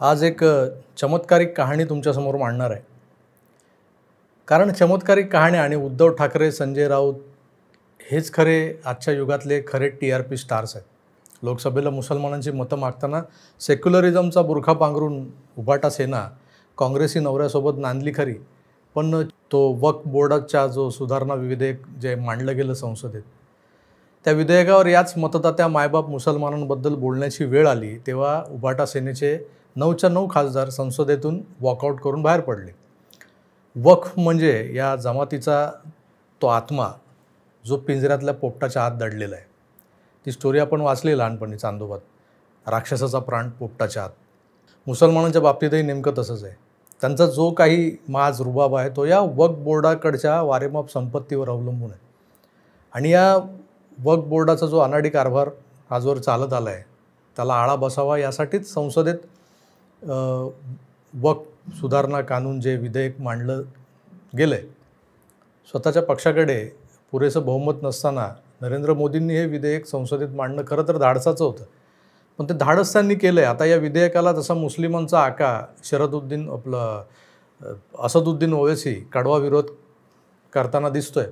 आज एक चमत्कारिक कहाणी तुमच्यासमोर मांडणार आहे. कारण चमत्कारिक कहाणी आणि उद्धव ठाकरे, संजय राऊत हेच खरे आजच्या युगातले खरे TRP स्टार्स आहेत. लोकसभेला मुसलमानांची मतं मागताना सेक्युलरिझमचा बुरखा पांघरून उभाटा सेना काँग्रेसी नवऱ्यासोबत नांदली खरी, पण तो वक्फ बोर्डाचा जो सुधारणा विधेयक जे मांडलं गेलं संसदेत, त्या विधेयकावर याच मतदात्या मायबाप मुसलमानांबद्दल बोलण्याची वेळ आली तेव्हा उभाटा सेनेचे 9च्या 9 खासदार संसदेतून वॉकआउट करून बाहेर पडले. वक्फ म्हणजे या जमातीचा तो आत्मा जो पिंजऱ्यातल्या पोपटाच्या आत दडलेला आहे. ती स्टोरी आपण वाचली लहानपणी चांदोबात, राक्षसाचा प्राण पोपटाच्या आत. मुसलमानांच्या बाबतीतही नेमकं तसंच आहे. त्यांचा जो काही माज रुबाब आहे तो या वक्फ बोर्डाकडच्या वारेमाप संपत्तीवर अवलंबून आहे. आणि या वक्फ बोर्डाचा जो अनाडी कारभार आजवर चालत आला आहे त्याला आळा बसावा यासाठीच संसदेत वक्फ सुधारणा कानून जे विधेयक मांडलं गेलं आहे. स्वतःच्या पक्षाकडे पुरेसं बहुमत नसताना नरेंद्र मोदींनी हे विधेयक संसदेत मांडणं खरं तर धाडसाचं होतं, पण ते धाडस त्यांनी केलं आहे. आता या विधेयकाला जसा मुस्लिमांचा आका असदुद्दीन ओवैसी कडवा विरोध करताना दिसतोय,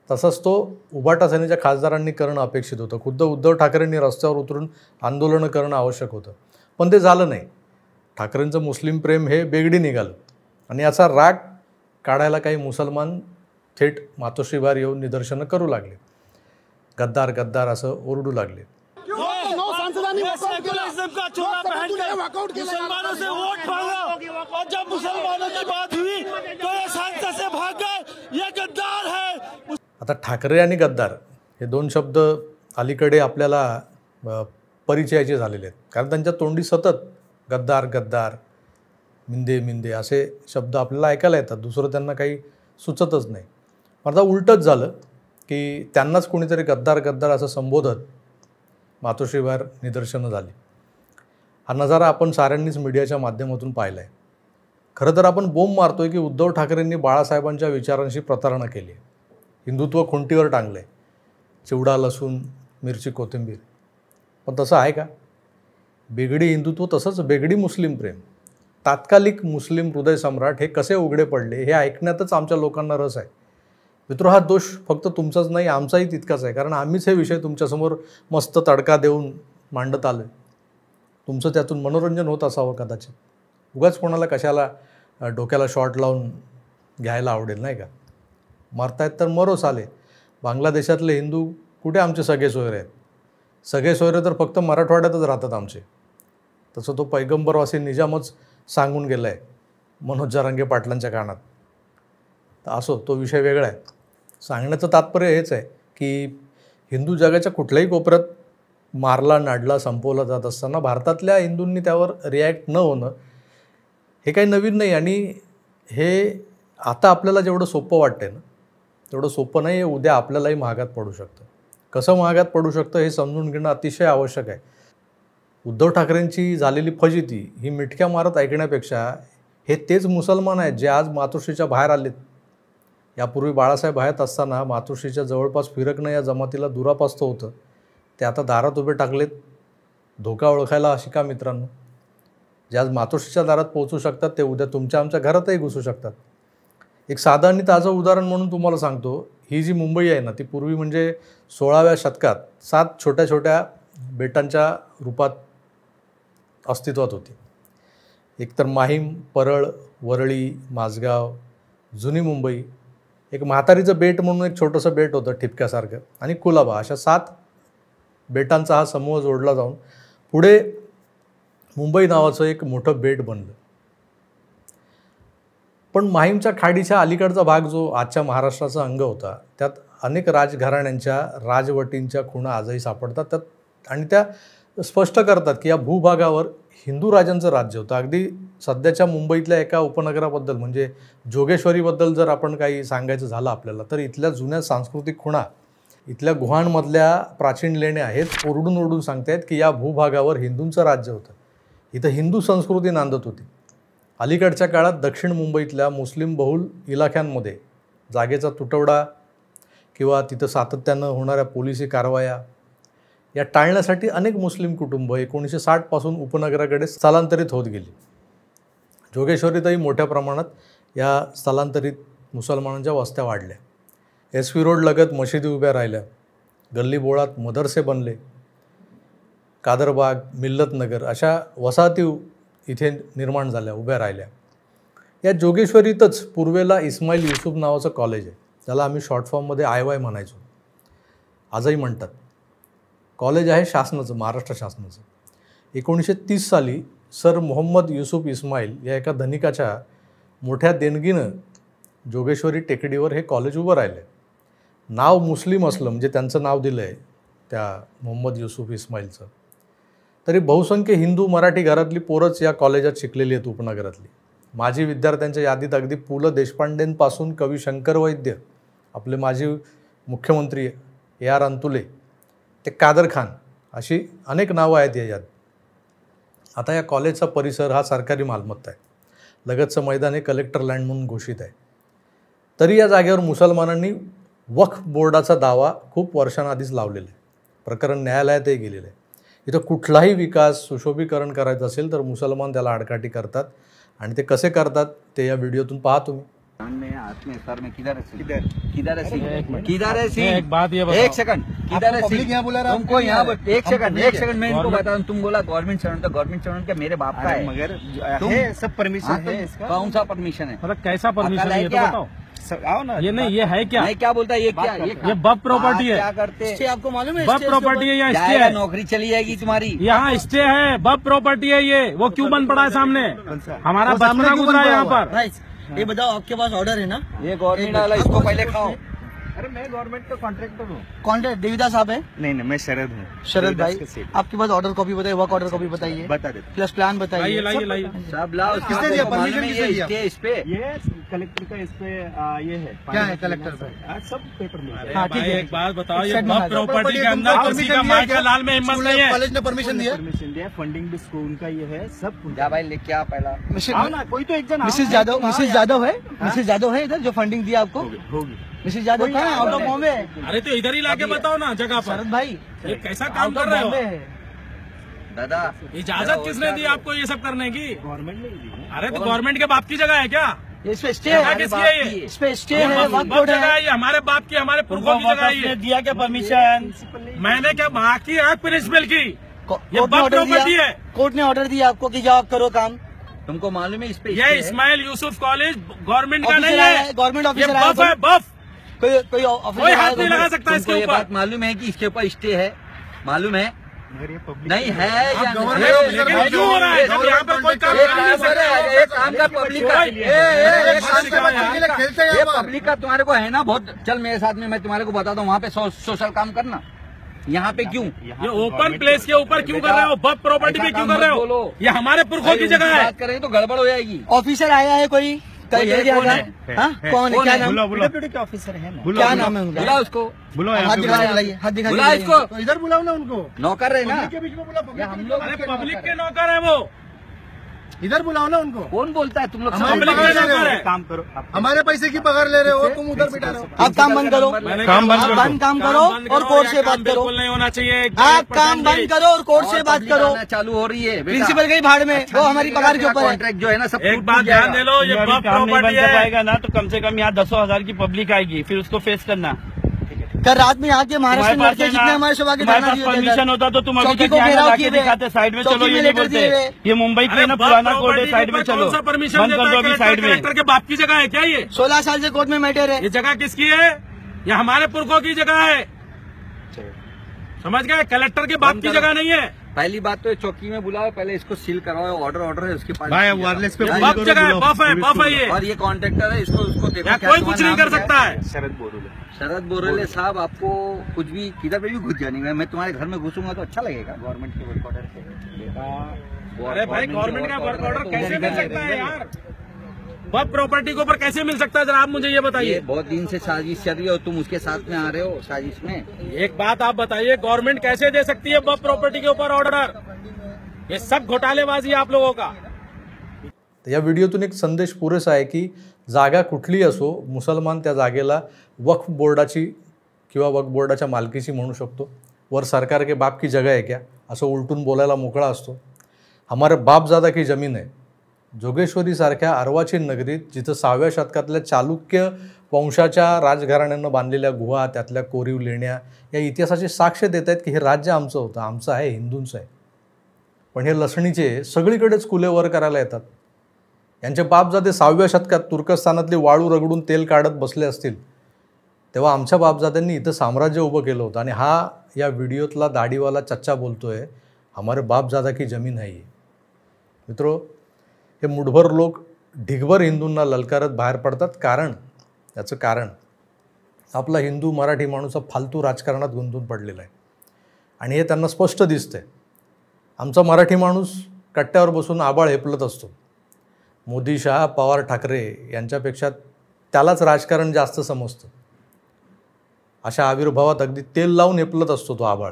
तसाच तो उभाटा सेनेच्या खासदारांनी करणं अपेक्षित होतं. खुद्द उद्धव ठाकरेंनी रस्त्यावर उतरून आंदोलनं करणं आवश्यक होतं, पण ते झालं नाही. ठाकरेंचं मुस्लिम प्रेम हे बेगडी निघालं आणि याचा राग काढायला काही मुसलमान थेट मातोश्रीबाहेर येऊन निदर्शनं करू लागले. गद्दार गद्दार असं ओरडू लागले. आता ठाकरे आणि गद्दार हे दोन शब्द अलीकडे आपल्याला परिचयाचे झालेले आहेत, कारण त्यांच्या तोंडी सतत गद्दार गद्दार, मिंदे मिंदे असे शब्द आपल्याला ऐकायला येतात. दुसरं त्यांना काही सुचतच नाही. आता उलटंच झालं की त्यांनाच कोणीतरी गद्दार गद्दार असं संबोधत मातोश्रीबाहेर निदर्शनं झाली. हा नजारा आपण साऱ्यांनीच मीडियाच्या माध्यमातून पाहिला आहे. खरं तर आपण बोंब मारतोय की उद्धव ठाकरेंनी बाळासाहेबांच्या विचारांशी प्रतारणा केली आहे, हिंदुत्व खुंटीवर टांगलं आहे, चिवडा लसूण मिरची कोथिंबीर. पण तसं आहे का? बेगडी हिंदुत्व तसंच बेगडी मुस्लिम प्रेम, तात्कालिक मुस्लिम हृदय सम्राट हे कसे उघडे पडले हे ऐकण्यातच आमच्या लोकांना रस आहे. मित्र, हा दोष फक्त तुमचाच नाही, आमचाही तितकाच आहे, कारण आम्हीच हे विषय तुमच्यासमोर मस्त तडका देऊन मांडत आलो आहे. तुमचं त्यातून मनोरंजन होत असावं कदाचित. उगाच कोणाला कशाला डोक्याला शॉट लावून घ्यायला आवडेल, नाही का? मरतायत तर मरो साले. बांगलादेशातले हिंदू कुठे आमचे सगळे सोयरे आहेत? सगळे सोयरे तर फक्त मराठवाड्यातच राहतात आमचे. तसं तो पैगंबरवासी निजामच सांगून गेला आहे मनोज जरांगे पाटलांच्या कानात. तर असो, तो विषय वेगळा आहे. सांगण्याचं तात्पर्य हेच आहे की हिंदू जगाच्या कुठल्याही कोपऱ्यात मारला नाडला संपवला जात असताना भारतातल्या हिंदूंनी त्यावर रिॲक्ट न होणं हे काही नवीन नाही. आणि हे आता आपल्याला जेवढं सोपं वाटतंय ना तेवढं सोपं नाही. हे उद्या आपल्यालाही महागात पडू शकतं. कसं महागात पडू शकतं हे समजून घेणं अतिशय आवश्यक आहे. उद्धव ठाकरेंची झालेली फजिती ही मिटक्या मारत ऐकण्यापेक्षा हे तेच मुसलमान आहेत जे आज मातोश्रीच्या बाहेर आलेत. यापूर्वी बाळासाहेब हयात असताना मातोश्रीच्या जवळपास फिरकणं या जमातीला दुरापास्त होतं. ते आता दारात उभे टाकलेत. धोका ओळखायला शिका मित्रांनो. जे आज मातोश्रीच्या दारात पोहोचू शकतात ते उद्या तुमच्या आमच्या घरातही घुसू शकतात. एक साधं आणि ताजं उदाहरण म्हणून तुम्हाला सांगतो. ही जी मुंबई आहे ना, ती पूर्वी म्हणजे 16व्या शतकात 7 छोट्या छोट्या बेटांच्या रूपात अस्तित्वात होती. एकतर माहीम, परळ, वरळी, माझगाव, जुनी मुंबई, एक म्हातारीचं बेट म्हणून एक छोटंसं बेट होतं ठिपक्यासारखं, आणि कुलाबा, अशा 7 बेटांचा हा समूह जोडला जाऊन पुढे मुंबई नावाचं एक मोठं बेट बनलं. पण माहीमच्या खाडीच्या अलीकडचा भाग जो आजच्या महाराष्ट्राचा अंग होता त्यात अनेक राजघराण्यांच्या राजवटींच्या खुणा आजही सापडतात त्यात. आणि त्या स्पष्ट करतात की या भूभागावर हिंदू राजांचं राज्य होतं. अगदी सध्याच्या मुंबईतल्या एका उपनगराबद्दल म्हणजे जोगेश्वरीबद्दल जर आपण काही सांगायचं झालं आपल्याला, तर इथल्या जुन्या सांस्कृतिक खुणा, इथल्या गुहांमधल्या प्राचीन लेण्या हेच ओरडून ओरडून सांगतायत की या भूभागावर हिंदूंचं राज्य होतं. इथं हिंदू संस्कृती नांदत होती. अलीकडच्या काळात दक्षिण मुंबईतल्या मुस्लिम बहुल इलाख्यांमध्ये जागेचा तुटवडा किंवा तिथं सातत्यानं होणाऱ्या पोलिसी कारवाया या टाळण्यासाठी अनेक मुस्लिम कुटुंब 1960 पासून उपनगराकडे स्थलांतरित होत गेली. जोगेश्वरीतही मोठ्या प्रमाणात या स्थलांतरित मुसलमानांच्या वस्त्या वाढल्या. SV रोड लगत मशिदी उभ्या राहिल्या, गल्लीबोळात मदरसे बनले, कादरबाग, मिल्लतनगर अशा वसाहती इथे निर्माण झाल्या, उभ्या राहिल्या. या जोगेश्वरीतच पूर्वेला इस्माईल युसुफ नावाचं कॉलेज आहे, ज्याला आम्ही शॉर्ट फॉर्ममध्ये IY म्हणायचो, आजही म्हणतात. कॉलेज आहे शासनाचं, महाराष्ट्र शासनाचं. 1930 साली सर मोहम्मद युसुफ इस्माईल या एका धनिकाच्या मोठ्या देणगीनं जोगेश्वरी टेकडीवर हे कॉलेज उभं राहिलं. नाव मुस्लिम असलं, म्हणजे त्यांचं नाव दिलं आहे त्या मोहम्मद युसुफ इस्माईलचं, तरी बहुसंख्य हिंदू मराठी घरातली पोरंच या कॉलेजात शिकलेली आहेत, उपनगरातली. माजी विद्यार्थ्यांच्या यादीत अगदी पु ल देशपांडेंपासून कवी शंकर वैद्य, आपले माजी मुख्यमंत्री AR अंतुले, ते कादर खान, अशी अनेक नावं आहेत याच्यात. आता या कॉलेजचा परिसर हा सरकारी मालमत्ता आहे. लगतचं मैदान हे कलेक्टर लँड म्हणून घोषित आहे. तरी या जागेवर मुसलमानांनी वक्फ बोर्डाचा दावा खूप वर्षांआधीच लावलेला आहे. प्रकरण न्यायालयातही गेलेलं आहे. इथं कुठलाही विकास, सुशोभीकरण करायचं असेल तर मुसलमान त्याला आडकाठी करतात, आणि ते कसे करतात ते या व्हिडिओतून पहा तुम्ही. एक बात ये बताओ, एक सेकंड, किधर है तुमको यहाँ एक सेकंड मैं इनको बता रहा हूँ. तुम बोला गवर्नमेंट चरण, तो गवर्नमेंट चरण क्या मेरे बाप का है? मगर सब परमिशन है इसका. कौन सा परमिशन है? मतलब कैसा परमिशन है ये तो बताओ. आओ ना, ये नहीं, ये है क्या? मैं क्या बोलता है, ये क्या? ये बब प्रॉपर्टी है. क्या करते आपको मालूम है? बब प्रॉपर्टी है, यहाँ स्टे है, नौकरी चली जाएगी तुम्हारी. यहाँ स्टे है, बब प्रॉपर्टी है ये. वो क्यों बंद पड़ा है सामने? हमारा बचपना गुजरा है यहाँ पर. ये बताओ, आपके पास ऑर्डर है ना? ये गवर्नमेंट वाला, इसको पहले खाओ. अरे मैं गवर्नमेंट का कॉन्ट्रैक्टर हूँ. कॉन्ट्रैक्ट देविदास साहब है? नहीं, मैं शरद हूँ. शरद भाई, आपके पास ऑर्डर कॉपी बताइए, वर्क ऑर्डर कॉपी बताइए, बता दे, प्लस प्लान बताइए. लाइए सब लाओ. किसने दिया परमिशन? इस पे ये कलेक्टर का, इस पे ये है. क्या है कलेक्टर पे? सब पेपर में. हाँ ठीक है. एक बात बताओ, ये प्रॉपर्टी के अंदर किसी का मार का लाल में हिम्मत नहीं है. कॉलेज ने परमिशन दिया, फंडिंग भी स्कूल का ये है सब. क्या भाई लेके आ पहला. कोई तो एक जन. मिसेज यादव है, मिसेज यादव है इधर जो फंडिंग दिया आपको. होगी मिसेज यादव. कहाँ है? Out of Bombay. अरे तो इधर ही लाके बताओ ना जगह पर. शरद भाई, ये कैसा काम कर रहे हो दादा? इजाजत किसने दी आपको ये सब करने की? गवर्नमेंट ने दी. अरे तो गवर्नमेंट के बाप की जगह है क्या? इस पे स्टे है. किसकी है ये? इस पे स्टे है, वक्त बोर्ड है. ये हमारे बाप की, हमारे पुरखों की जगह है. ये दिया क्या परमिशन? मैंने क्या वहाँ की है प्रिंसिपल की? ये बब प्रॉपर्टी है. कोर्ट ने ऑर्डर दिया आपको कि जाओ करो काम. तुमको मालूम है इस पे ये इस्माइल यूसुफ कॉलेज गवर्नमेंट का नहीं है, गवर्नमेंट ऑफिसर है. बफ कोई हाथ नहीं लगा सकता इसके ऊपर. बात मालूम है कि इसके ऊपर स्टे है, मालूम है? नहीं है या नहीं? क्यों हो रहा है जब यहाँ पर कोई काम एक काम का पब्लिक का, ये पब्लिक का तुम्हारे को है ना बहुत. चल मेरे साथ में, मैं तुम्हारे को बताता हूँ, वहाँ पे सोशल काम करना. यहाँ पे क्यों? ये ओपन प्लेस के ऊपर क्यों कर रहे हो? बब प्रॉपर्टी पे क्यों कर रहे हो? ये हमारे पुरखों की जगह है. बात करेंगे तो गड़बड़ हो जाएगी. ऑफिसर आया है कोई? कौन है? क्या नाम? डेप्यूटी के ऑफिसर है. क्या नाम है उनका? बुला उसको. हाथ दिखाइए, हाथ दिखाइए इसको. इधर बुलाओ ना उनको. नौकर है ना के बीच में. बुला हम लोग पब्लिक के नौकर है वो. इधर बुलाओ ना उनको. कौन बोलता है? तुम लोग काम करो. हमारे पैसे की पगार ले रहे हो, तुम उधर बैठा रहे हो. आप काम बंद करो, काम करो और कोर्ट से बात करो. नहीं होना चाहिए. आप काम बंद करो और कोर्ट से बात करो. चालू हो रही है. प्रिंसिपल गई भाड़ में, वो हमारी पगार के ऊपर है. कॉन्ट्रैक्ट जो है ना सब. एक बात ध्यान दे लो, ये बब प्रॉपर्टी है ना, तो कम से कम यहाँ 10,000 की पब्लिक आएगी, फिर उसको फेस करना. कल रात में यहाँ के महाराष्ट्र में लड़के जितने हमारे सभा के परमिशन होता तो तुम अभी को घेराव किए दिखाते. साइड में चलो, ये नहीं बोलते. ये मुंबई के ना पुराना कोर्ट है, साइड में चलो. परमिशन साइड में. कलेक्टर के बाप की जगह है क्या ये? 16 साल से कोर्ट में मैटर है. ये जगह किसकी है? ये हमारे पुरखों की जगह है. समझ गए? कलेक्टर के बाप की जगह नहीं है. पहली बात तो चौकी में बुलाओ, पहले इसको सील करवाओ. ऑर्डर है उसके पास. वायरलेस पे बफ जगह है, बफ है ये. और ये कॉन्ट्रैक्टर है, इसको देखो. कोई कुछ नहीं कर सकता है. शरद बोरेले साहब, आपको कुछ भी किधर पे भी घुस जाने. मैं तुम्हारे घर में घुसूंगा तो अच्छा लगेगा? गवर्नमेंट के वर्क ऑर्डर से. अरे भाई, गवर्नमेंट का वर्क ऑर्डर कैसे मिल सकता है यार? बब प्रॉपर्टी के ऊपर कैसे मिल सकता है? जरा आप मुझे ये बताइए. बहुत दिन से साजिश चल रही है और तुम उसके साथ में आ रहे हो साजिश में. एक बात आप बताइए, गवर्नमेंट कैसे दे सकती है बब प्रॉपर्टी के ऊपर ऑर्डर? ये सब घोटालेबाजी आप लोगों का. या व्हिडिओतून एक संदेश पुरेसा आहे की जागा कुठली असो, मुसलमान त्या जागेला वक्फ बोर्डाची किंवा वक्फ बोर्डाच्या मालकीची म्हणू शकतो. वर सरकार के बाप की जगह है क्या असं उलटून बोलायला मोकळा असतो. हमारे बाप ज़्यादा की ज़मीन है, जोगेश्वरीसारख्या अर्वाचीन नगरीत, जिथं 6व्या शतकातल्या चालुक्य वंशाच्या राजघराण्यानं बांधलेल्या गुहा, त्यातल्या कोरीव लेण्या या इतिहासाची साक्ष देत आहेत की हे राज्य आमचं होतं, आमचं आहे, हिंदूंचं आहे. पण हे लसणीचे सगळीकडेच कुले वर करायला येतात. यांचे बापजादे 6व्या शतकात तुर्कस्तानातली वाळू रगडून तेल काढत बसले असतील, तेव्हा आमच्या बापजाद्यांनी इथं साम्राज्य उभं केलं होतं. आणि हा या व्हिडिओतला दाढीवाला चच्चा बोलतोय, हमारे बापजादा की जमीन आहे. मित्रो, हे मुठभर लोक ढिगभर हिंदूंना ललकारत बाहेर पडतात. याचं कारण आपला हिंदू मराठी माणूस फालतू राजकारणात गुंतून पडलेला आहे. आणि हे त्यांना स्पष्ट दिसतंय. आमचा मराठी माणूस कट्ट्यावर बसून आबाळ हेपलत असतो. मोदी, शहा, पवार, ठाकरे यांच्यापेक्षा त्यालाच राजकारण जास्त समजतं. अशा आविर्भावात अगदी तेल लावून हेपलत असतो तो आबाळ.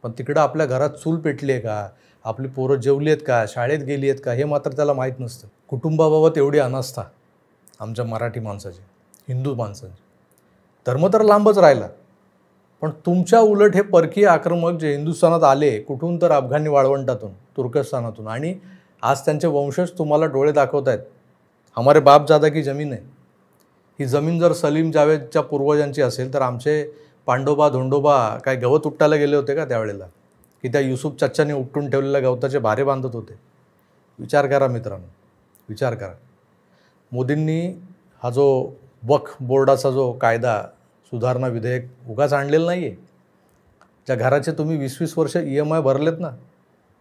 पण तिकडं आपल्या घरात चूल पेटली आहे का, आपली पोरं जेवली आहेत का, शाळेत गेली आहेत का, हे मात्र त्याला माहीत नसतं. कुटुंबाबाबत एवढी अनास्था आमच्या मराठी माणसाची, हिंदू माणसाची. धर्म तर लांबच राहिला, पण तुमच्या उलट हे परकीय आक्रमक जे हिंदुस्थानात आले, कुठून तर अफगाणी वाळवंटातून, तुर्कस्तानातून, आणि आज त्यांचे वंशज तुम्हाला डोळे दाखवत आहेत. हमारे बापजादा की जमीन आहे. ही जमीन जर सलीम जावेदच्या पूर्वजांची असेल तर आमचे पांडोबा धोंडोबा काय गवत उपटायला गेले होते का त्यावेळेला, की त्या युसुफ चच्चाने उपटून ठेवलेल्या गवताचे भारे बांधत होते? विचार करा मित्रांनो, विचार करा. मोदींनी हा जो वक्फ बोर्डाचा जो कायदा सुधारणा विधेयक उगाच आणलेलं नाही आहे. ज्या घराचे तुम्ही 20-20 वर्ष EMI भरलेत ना,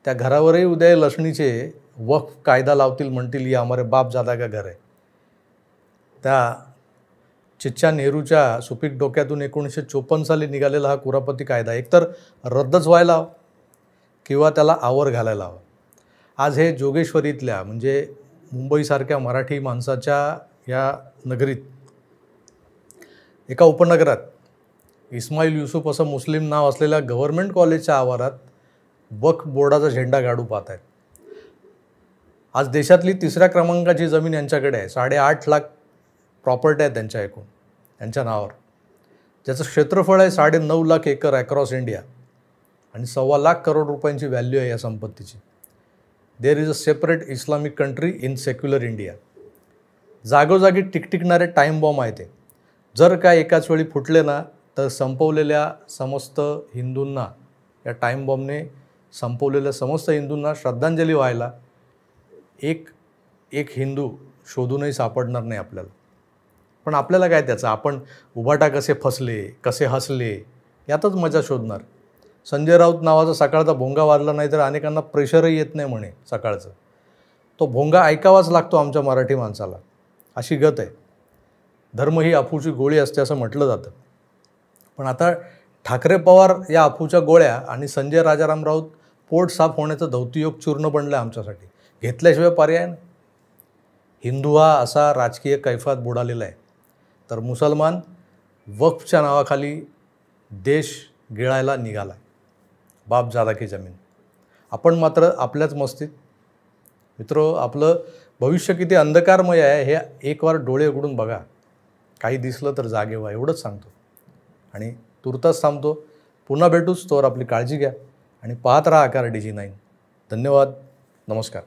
त्या घरावरही उद्या लसणीचे वक्फ कायदा लावतील, म्हणतील ये हमारे बापजादा का घर आहे. त्या चिच्चा नेहरूच्या सुपीक डोक्यातून 1954 साली निघालेला हा कुरापती कायदा एकतर रद्दच व्हायला हवा किंवा त्याला आवर घालायला हवा. आज हे जोगेश्वरीतल्या म्हणजे मुंबईसारख्या मराठी माणसाच्या या नगरीत, एका उपनगरात इस्माईल युसुफ असं मुस्लिम नाव असलेल्या गव्हर्नमेंट कॉलेजच्या आवारात वक्फ बोर्डाचा झेंडा गाडू पाहत आहेत. आज देशातली 3ऱ्या क्रमांकाची जमीन यांच्याकडे आहे. 8.5 लाख प्रॉपर्टी आहे त्यांच्या एकूण, त्यांच्या नावावर, ज्याचं क्षेत्रफळ आहे 9.5 लाख एकर अक्रॉस इंडिया, आणि 1.25 लाख करोड रुपयांची व्हॅल्यू आहे या संपत्तीची. There is a separate Islamic country in secular India. जागोजागी टिकटिकणारे टाईम बॉम्ब आहे ते. जर काय एकाच वेळी फुटले ना, तर संपवलेल्या समस्त हिंदूंना, या टाईम बॉम्बने संपवलेल्या समस्त हिंदूंना श्रद्धांजली व्हायला एक हिंदू शोधूनही सापडणार नाही आपल्याला. पण आपल्याला काय त्याचं, आपण उभाटा कसे फसले, कसे हसले, यातच मजा शोधणार. संजय राऊत नावाचा सकाळचा भोंगा वाजला नाही तर अनेकांना प्रेशरही येत नाही म्हणे सकाळचं. तो भोंगा ऐकावाच लागतो आमच्या मराठी माणसाला, अशी गत आहे. धर्म ही अफूची गोळी असते असं म्हटलं जातं. पण आता ठाकरे पवार या अफूच्या गोळ्या आणि संजय राजाराम राऊत पोट साफ होण्याचं दौत्ययोग चूर्ण बनलं आमच्यासाठी. घेतल्याशिवाय पर्याय नाही. हिंदू हा असा राजकीय कैफात बुडालेला आहे, तर मुसलमान वक्फच्या नावाखाली देश गिळायला निघाला. बापजादा की जमीन. आपण मात्र आपल्याच मस्तीत. मित्रो, आपलं भविष्य किती अंधकारमय आहे हे एक वार डोळे उघडून बघा. काही दिसलं तर जागे व्हा, एवढंच सांगतो. आणि तुर्तास थांबतो. पुन्हा भेटूच, तोवर आपली काळजी घ्या आणि पाहत राहा आकार DG9. धन्यवाद. नमस्कार.